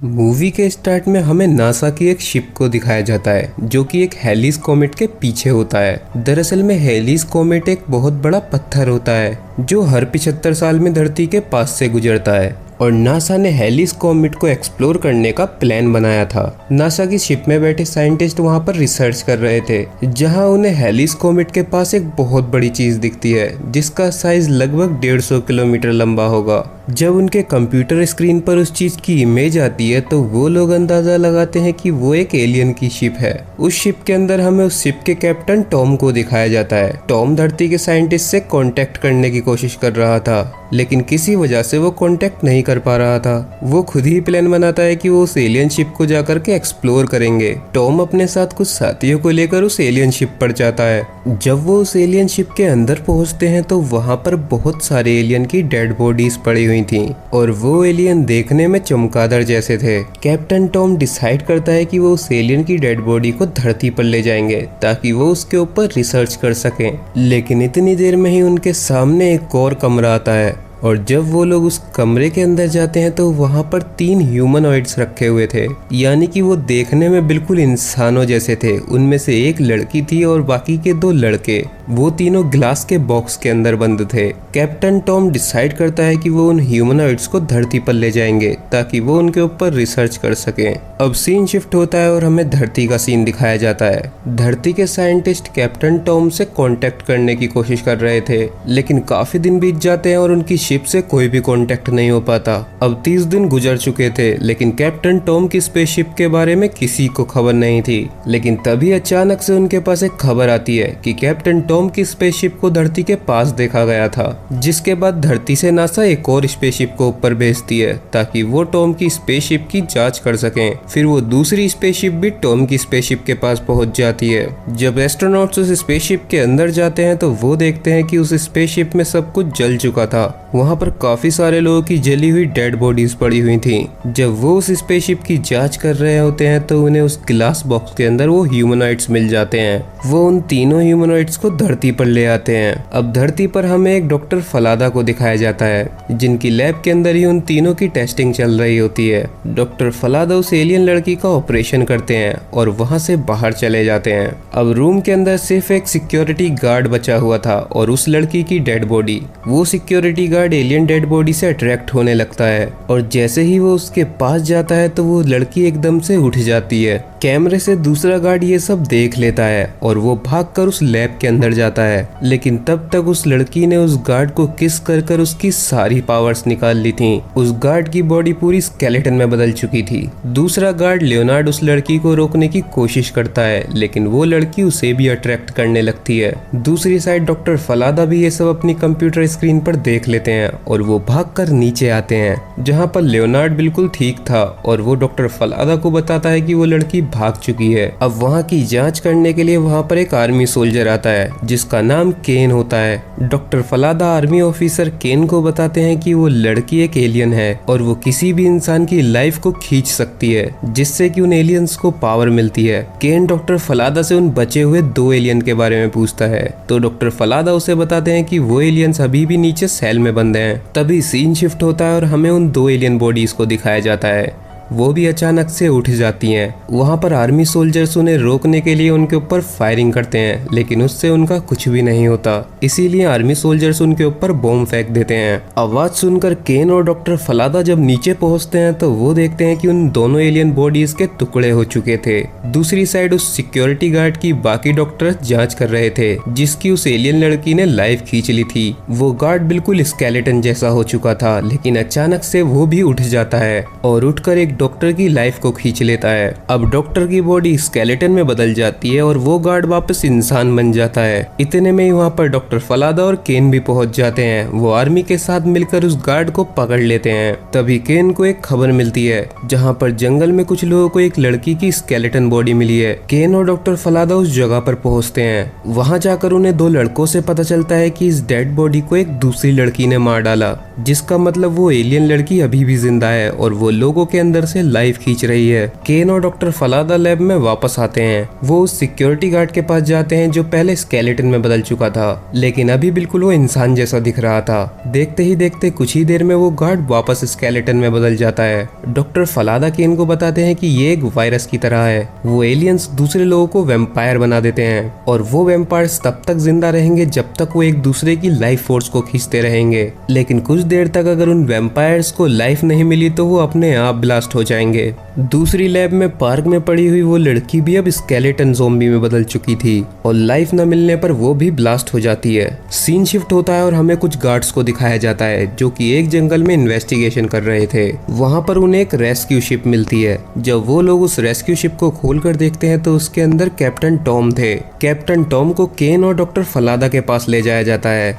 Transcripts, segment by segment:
Movie के start में हमें नासा की एक शिप को दिखाया जाता है जो कि एक हेलिस कॉमेट के पीछे होता है। दरअसल में हेलिस कॉमेट एक बहुत बड़ा पत्थर होता है जो हर 75 साल में धरती के पास से गुजरता है और नासा ने हेलिस कॉमेट को एक्सप्लोर करने का प्लान बनाया था। नासा की शिप में बैठे साइंटिस्ट वहां पर रिसर्च कर रहे थे जहां उन्हें हेलिस कॉमेट के पास एक बहुत बड़ी चीज दिखती है जिसका साइज लगभग 150 किलोमीटर लंबा होगा। जब उनके कंप्यूटर स्क्रीन पर उस चीज की इमेज आती है तो वो लोग अंदाजा लगाते हैं कि वो एक एलियन की शिप है। उस शिप के अंदर हमें उस शिप के कैप्टन टॉम को दिखाया जाता है। टॉम धरती के साइंटिस्ट से कांटेक्ट करने की कोशिश कर रहा था लेकिन किसी वजह से वो कांटेक्ट नहीं कर पा रहा था। वो खुद ही प्लान बनाता है कि वो उस एलियन शिप को जाकर के एक्सप्लोर करेंगे। टॉम अपने साथ कुछ साथियों को लेकर उस एलियन शिप पर जाता है। जब वो उस एलियन शिप के अंदर पहुंचते हैं तो वहां पर बहुत सारे एलियन की डेड बॉडीज पड़ी हुई थी और वो एलियन देखने में चमगादड़ जैसे थे। कैप्टन टॉम डिसाइड करता है कि वो उस एलियन की डेड बॉडी को धरती पर ले जाएंगे ताकि वो उसके ऊपर रिसर्च कर सकें। लेकिन इतनी देर में ही उनके सामने एक और कमरा आता है और जब वो लोग उस कमरे के अंदर जाते हैं तो वहां पर 3 ह्यूमनॉइड्स रखे हुए थे, यानी कि वो देखने में बिल्कुल इंसानों जैसे थे। उनमें से एक लड़की थी और बाकी के 2 लड़के। वो तीनों ग्लास के बॉक्स के अंदर बंद थे। कैप्टन टॉम डिसाइड करता है कि वो उन ह्यूमनॉइड्स को धरती पर ले जाएंगे ताकि वो उनके ऊपर रिसर्च कर सकें। अब सीन शिफ्ट होता है और हमें धरती का सीन दिखाया जाता है। धरती के साइंटिस्ट कैप्टन टॉम से कांटेक्ट करने की कोशिश कर रहे थे लेकिन काफी दिन बीत जाते हैं और उनकी शिप से कोई भी कांटेक्ट नहीं हो पाता। अब 30 दिन गुजर चुके थे लेकिन कैप्टन टॉम की स्पेसशिप के बारे में किसी को खबर नहीं थी। लेकिन तभी अचानक से उनके पास एक खबर आती है कि कैप्टन टॉम की स्पेसशिप को धरती के पास देखा गया था, जिसके बाद धरती से नासा एक और स्पेसशिप को ऊपर भेजती है ताकि वो टॉम की स्पेसशिप की जांच कर सकें। फिर वो दूसरी स्पेसशिप भी टॉम की स्पेसशिप के पास पहुंच जाती है। जब एस्ट्रोनॉट्स उस स्पेसशिप के अंदर जाते हैं तो वो देखते हैं कि उस स्पेसशिप में सब कुछ जल चुका था। वहां पर काफी सारे लोगों की जली हुई डेड बॉडीज पड़ी हुई थी। जब वो उस स्पेसशिप की जांच कर रहे होते हैं तो उन्हें उस ग्लास बॉक्स के अंदर वो ह्यूमनॉइड्स मिल जाते हैं। वो उन तीनों ह्यूमनॉइड्स को धरती पर ले आते हैं। अब धरती पर हमें एक डॉक्टर फलादा को दिखाया जाता है जिनकी लैब के अंदर ही उन तीनों की टेस्टिंग चल रही होती है। डॉक्टर फलादा उस एलियन लड़की का ऑपरेशन करते हैं और वहां से बाहर चले जाते हैं। अब रूम के अंदर सिर्फ एक सिक्योरिटी गार्ड बचा हुआ था और उस लड़की की डेड बॉडी। वो security guard alien dead body से अट्रैक्ट होने लगता है और जैसे ही वो उसके पास जाता है तो वो लड़की एकदम से उठ जाती है। कैमरे से दूसरा गार्ड ये सब देख लेता है और वो भागकर उस लैब के अंदर जाता है लेकिन तब तक उस लड़की ने उस गार्ड को किस कर कर उसकी सारी पावर्स निकाल ली थी। उस गार्ड की बॉडी पूरी स्केलेटन में बदल चुकी थी। दूसरा गार्ड लियोनार्ड उस लड़की को रोकने की कोशिश करता है लेकिन वो लड़की उसे भी अट्रैक्ट करने लगती है। दूसरी साइड डॉक्टर फलादा भी ये सब अपनी कंप्यूटर स्क्रीन पर देख लेते हैं और वो भागकर नीचे आते हैं जहां पर लियोनार्ड बिल्कुल ठीक था और वो डॉक्टर फलादा को बताता है कि वो लड़की भाग चुकी है। अब वहां की जांच करने के लिए वहां पर एक आर्मी सोल्जर आता है जिसका नाम केन होता है। डॉक्टर फलादा आर्मी ऑफिसर केन को बताते हैं कि वो लड़की एक एलियन है और वो किसी भी इंसान की लाइफ को खींच सकती है जिससे कि उन एलियंस को पावर मिलती है। केन डॉक्टर फलादा से उन बचे हुए 2 एलियन के बारे में पूछता है तो डॉक्टर फलादा उसे बताते हैं कि वो एलियंस अभी भी नीचे सेल में बंद हैं। तभी सीन शिफ्ट होता है और हमें उन 2 एलियन बॉडीज को दिखाया जाता है। वो भी अचानक से उठ जाती हैं। वहां पर आर्मी सोल्जर्स उन्हें रोकने के लिए उनके ऊपर फायरिंग करते हैं लेकिन उससे उनका कुछ भी नहीं होता, इसीलिए आर्मी सोल्जर्स उनके ऊपर बॉम्ब फेंक देते हैं। आवाज सुनकर केन और डॉक्टर फलादा जब नीचे पहुंचते हैं तो वो देखते हैं कि उन दोनों एलियन बॉडीज के टुकड़े हो चुके थे। दूसरी साइड उस सिक्योरिटी गार्ड की बाकी डॉक्टर जांच कर रहे थे जिसकी उस एलियन लड़की ने लाइफ खींच ली थी। वो गार्ड बिल्कुल स्केलेटन जैसा हो चुका था लेकिन अचानक से वो भी उठ जाता है और उठकर एक डॉक्टर की लाइफ को खींच लेता है। अब डॉक्टर की बॉडी स्केलेटन में बदल जाती है और वो गार्ड वापस इंसान बन जाता है। इतने में ही वहाँ पर डॉक्टर फलादा और केन भी पहुंच जाते हैं। वो आर्मी के साथ मिलकर उस गार्ड को पकड़ लेते हैं। तभी केन को एक खबर मिलती है जहाँ पर जंगल में कुछ लोगों को एक लड़की की स्केलेटन बॉडी मिली है। केन और डॉक्टर फलादा उस जगह पर पहुंचते हैं। वहाँ जाकर उन्हें 2 लड़कों से पता चलता है कि इस डेड बॉडी को एक दूसरी लड़की ने मार डाला, जिसका मतलब वो एलियन लड़की अभी भी जिंदा है और वो लोगों के अंदर से लाइफ खींच रही है। केन और डॉक्टर फलादा लैब में वापस आते हैं। वो उस सिक्योरिटी गार्ड के पास जाते हैं जो पहले स्केलेटन में बदल चुका था, लेकिन अभी बिल्कुल वो इंसान जैसा दिख रहा था। देखते ही देखते कुछ ही देर में वो गार्ड वापस स्केलेटन में बदल जाता है। डॉक्टर फलादा केन को बताते हैं कि ये एक वायरस की तरह है। वो एलियंस दूसरे लोगों को वैम्पायर बना देते हैं और वो वैम्पायर्स तब तक जिंदा रहेंगे जब तक वो एक दूसरे की लाइफ फोर्स को खींचते रहेंगे, लेकिन कुछ देर तक अगर उन वैम्पायर्स को लाइफ नहीं मिली तो वो अपने आप ब्लास्ट हो जाएंगे। दूसरी लैब में पार्क में पड़ी हुई वो लड़की भी अब स्केलेटन ज़ॉम्बी में बदल चुकी थी और लाइफ न मिलने पर वो भी ब्लास्ट हो जाती है। सीन शिफ्ट होता है और हमें कुछ गार्ड्स को दिखाया जाता है जो कि एक जंगल में इन्वेस्टिगेशन कर रहे थे। वहां पर उन्हें एक रेस्क्यू शिप मिलती है। जब वो लोग उस रेस्क्यू शिप को खोलकर देखते हैं तो उसके अंदर कैप्टन टॉम थे। कैप्टन टॉम को केन और डॉक्टर फलादा के पास ले जाया जाता है,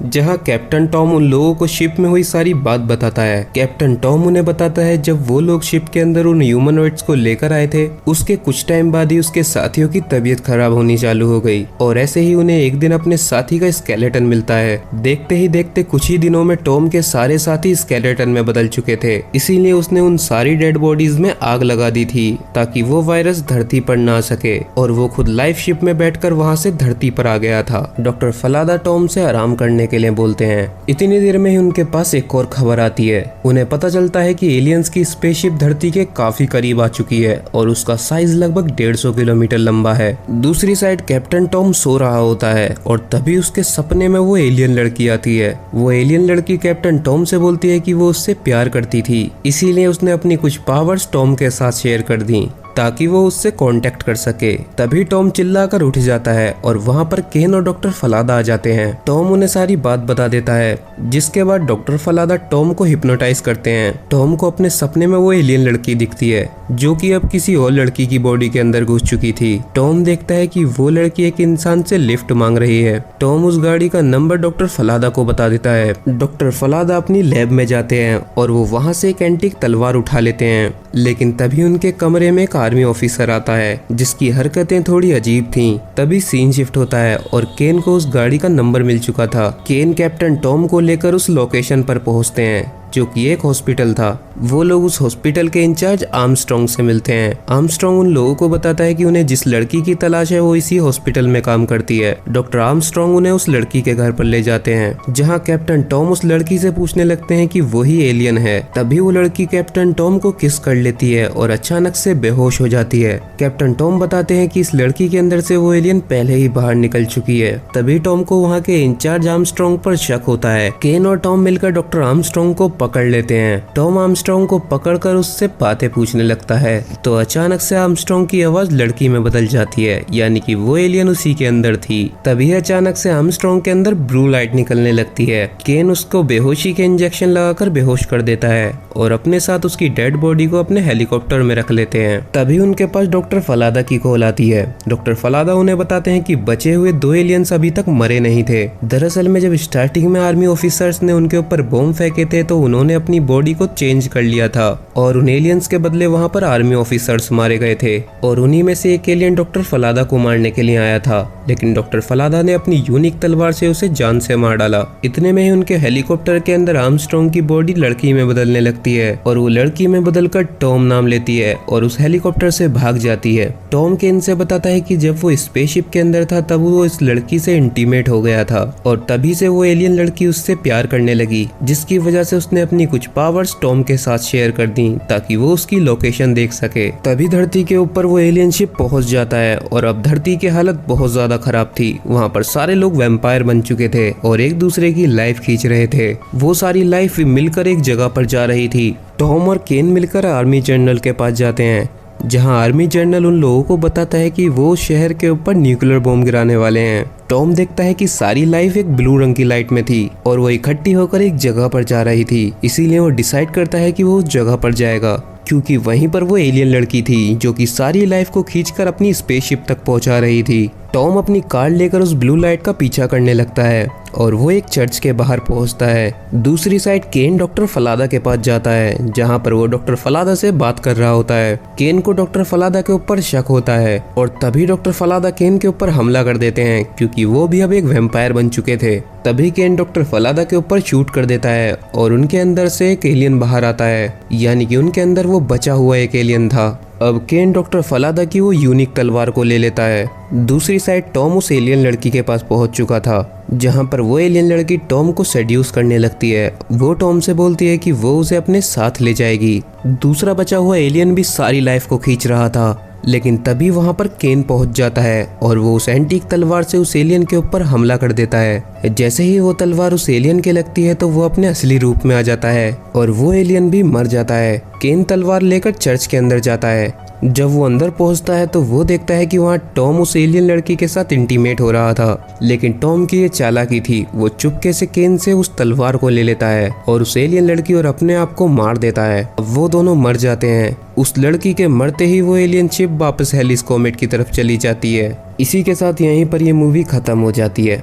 जहां कैप्टन टॉम उन लोगों को शिप में हुई सारी बात बताता है। कैप्टन टॉम उन्हें बताता है जब वो लोग शिप के अंदर उन ह्यूमनॉइड्स को लेकर आए थे, उसके कुछ टाइम बाद ही उसके साथियों की तबीयत खराब होनी चालू हो गई और ऐसे ही उन्हें एक दिन अपने साथी का स्केलेटन मिलता है। देखते ही देखते कुछ ही दिनों में टॉम के सारे साथी स्केलेटन में बदल चुके थे, इसीलिए उसने उन सारी डेड बॉडीज में आग लगा दी थी ताकि वो वायरस धरती पर ना आ सके, और वो खुद लाइफ शिप में बैठकर वहां से धरती पर आ गया था। डॉक्टर फलादा टॉम से आराम करने के लिए बोलते हैं। इतनी देर में ही उनके पास एक और खबर आती है। उन्हें पता चलता है कि एलियंस की स्पेसशिप धरती के काफी करीब आ चुकी है और उसका साइज लगभग 150 किलोमीटर लंबा है। दूसरी साइड कैप्टन टॉम सो रहा होता है और तभी उसके सपने में वो एलियन लड़की आती है। वो एलियन लड़की कैप्टन टॉम से बोलती है कि वो उससे प्यार करती थी, इसीलिए उसने अपनी कुछ पावर्स टॉम के साथ शेयर कर दी ताकि वो उससे कांटेक्ट कर सके। तभी टॉम चिल्लाकर उठ जाता है और वहाँ पर केन और डॉक्टर फलादा आ जाते हैं। टॉम उन्हें सारी बात बता देता है, जिसके बाद डॉक्टर फलादा टॉम को हिप्नोटाइज करते हैं। टॉम को अपने सपने में वो एलियन लड़की दिखती है जो कि अब किसी और लड़की की बॉडी के अंदर घुस चुकी थी। टॉम देखता है कि वो लड़की एक इंसान से लिफ्ट मांग रही है। टॉम उस गाड़ी का नंबर डॉक्टर फलादा को बता देता है। डॉक्टर फलादा अपनी लैब में जाते हैं और वो वहाँ से एक एंटीक तलवार उठा लेते हैं, लेकिन तभी उनके कमरे में एक आर्मी ऑफिसर आता है जिसकी हरकतें थोड़ी अजीब थीं। तभी सीन शिफ्ट होता है और केन को उस गाड़ी का नंबर मिल चुका था। केन कैप्टन टॉम को लेकर उस लोकेशन पर पहुंचते हैं जो कि एक हॉस्पिटल था। वो लोग उस हॉस्पिटल के इंचार्ज आर्मस्ट्रॉन्ग से मिलते हैं। आर्मस्ट्रॉन्ग उन लोगों को बताता है कि उन्हें जिस लड़की की तलाश है वो इसी हॉस्पिटल में काम करती है। डॉक्टर आर्मस्ट्रॉन्ग उन्हें उस लड़की के घर पर ले जाते हैं, जहां कैप्टन टॉम उस लड़की से पूछने लगते हैं कि वही एलियन है। तभी वो लड़की कैप्टन टॉम को किस कर लेती है और अचानक से बेहोश हो जाती है। कैप्टन टॉम बताते हैं कि इस लड़की के अंदर से वो एलियन पहले ही बाहर निकल चुकी है। तभी टॉम को वहाँ के इंचार्ज आर्मस्ट्रॉन्ग पर शक होता है। केन और टॉम मिलकर डॉक्टर आर्मस्ट्रॉन्ग को पकड़ लेते हैं। टॉम आर्मस्ट्रॉन्ग को पकड़कर उससे बातें पूछने लगता है तो अचानक से आर्मस्ट्रॉन्ग की आवाज लड़की में बदल जाती है, यानी कि वो एलियन उसी के अंदर थी। तभी अचानक से आर्मस्ट्रॉन्ग के अंदर ब्लू लाइट निकलने लगती है। केन उसको बेहोशी के इंजेक्शन लगाकर बेहोश कर देता है और अपने साथ उसकी डेड बॉडी को अपने हेलीकॉप्टर में रख लेते हैं। तभी उनके पास डॉक्टर फलादा की कॉल आती है। डॉक्टर फलादा उन्हें बताते हैं कि बचे हुए 2 एलियंस अभी तक मरे नहीं थे। दरअसल में जब स्टार्टिंग में आर्मी ऑफिसर्स ने उनके ऊपर बॉम्ब फेंके थे तो उन्होंने अपनी बॉडी को चेंज कर लिया था और उन एलियंस के बदले वहां पर आर्मी ऑफिसर्स मारे गए थे और उन्हीं में से एक एलियन डॉक्टर फलादा को मारने के लिए आया था, लेकिन डॉक्टर फलादा ने अपनी यूनिक तलवार से उसे जान से मार डाला। इतने में ही उनके हेलीकॉप्टर के अंदर आर्मस्ट्रॉन्ग की बॉडी लड़की में बदलने लगती है और वो लड़की में बदलकर टॉम नाम लेती है और उस हेलीकॉप्टर से भाग जाती है। टॉम केन से बताता है कि जब वो स्पेसशिप के अंदर था तब वो इस लड़की से इंटीमेट हो गया था और तभी से वो एलियन लड़की उससे प्यार करने लगी, जिसकी वजह से उसने अपनी कुछ पावर्स टॉम के साथ शेयर कर दी ताकि वो उसकी लोकेशन देख सके। तभी धरती के ऊपर वो एलियन शिप पहुंच जाता है और अब धरती की हालत बहुत ज्यादा खराब थी। वहाँ पर सारे लोग वैम्पायर बन चुके थे और एक दूसरे की लाइफ खींच रहे थे। वो सारी लाइफ मिलकर एक जगह पर जा रही थी। टॉम और केन मिलकर आर्मी जनरल के पास जाते हैं, जहां आर्मी जनरल उन लोगों को बताता है कि वो शहर के ऊपर न्यूक्लियर बॉम्ब गिराने वाले हैं। टॉम देखता है कि सारी लाइफ एक ब्लू रंग की लाइट में थी और वो इकट्ठी होकर एक जगह पर जा रही थी, इसीलिए वो डिसाइड करता है कि वो उस जगह पर जाएगा क्योंकि वहीं पर वो एलियन लड़की थी जो कि सारी लाइफ को खींचकर अपनी स्पेसशिप तक पहुंचा रही थी। टॉम अपनी कार लेकर उस ब्लू लाइट का पीछा करने लगता है और वो एक चर्च के बाहर पहुंचता है। दूसरी साइड केन डॉक्टर फलादा के पास जाता है, जहां पर वो डॉक्टर फलादा से बात कर रहा होता है। केन को डॉक्टर फलादा के ऊपर शक होता है और तभी डॉक्टर फलादा केन के ऊपर हमला कर देते हैं, क्योंकि वो भी अब एक वैम्पायर बन चुके थे। तभी केन डॉक्टर फलादा के ऊपर शूट कर देता है और उनके अंदर से एक एलियन बाहर आता है, यानी कि उनके अंदर वो बचा हुआ एक एलियन था। अब केन डॉक्टर फलादा की वो यूनिक तलवार को ले लेता है। दूसरी साइड टॉम उस एलियन लड़की के पास पहुंच चुका था, जहां पर वो एलियन लड़की टॉम को सेड्यूस करने लगती है। वो टॉम से बोलती है कि वो उसे अपने साथ ले जाएगी। दूसरा बचा हुआ एलियन भी सारी लाइफ को खींच रहा था, लेकिन तभी वहां पर केन पहुंच जाता है और वो उस एंटीक तलवार से उस एलियन के ऊपर हमला कर देता है। जैसे ही वो तलवार उस एलियन के लगती है तो वो अपने असली रूप में आ जाता है और वो एलियन भी मर जाता है। केन तलवार लेकर चर्च के अंदर जाता है। जब वो अंदर पहुंचता है तो वो देखता है कि वहाँ टॉम उस एलियन लड़की के साथ इंटीमेट हो रहा था, लेकिन टॉम की ये चालाकी थी। वो चुपके से केन से उस तलवार को ले लेता है और उस एलियन लड़की और अपने आप को मार देता है। अब वो दोनों मर जाते हैं। उस लड़की के मरते ही वो एलियन शिप वापस हेलिस कॉमेट की तरफ चली जाती है। इसी के साथ यहीं पर ये मूवी खत्म हो जाती है।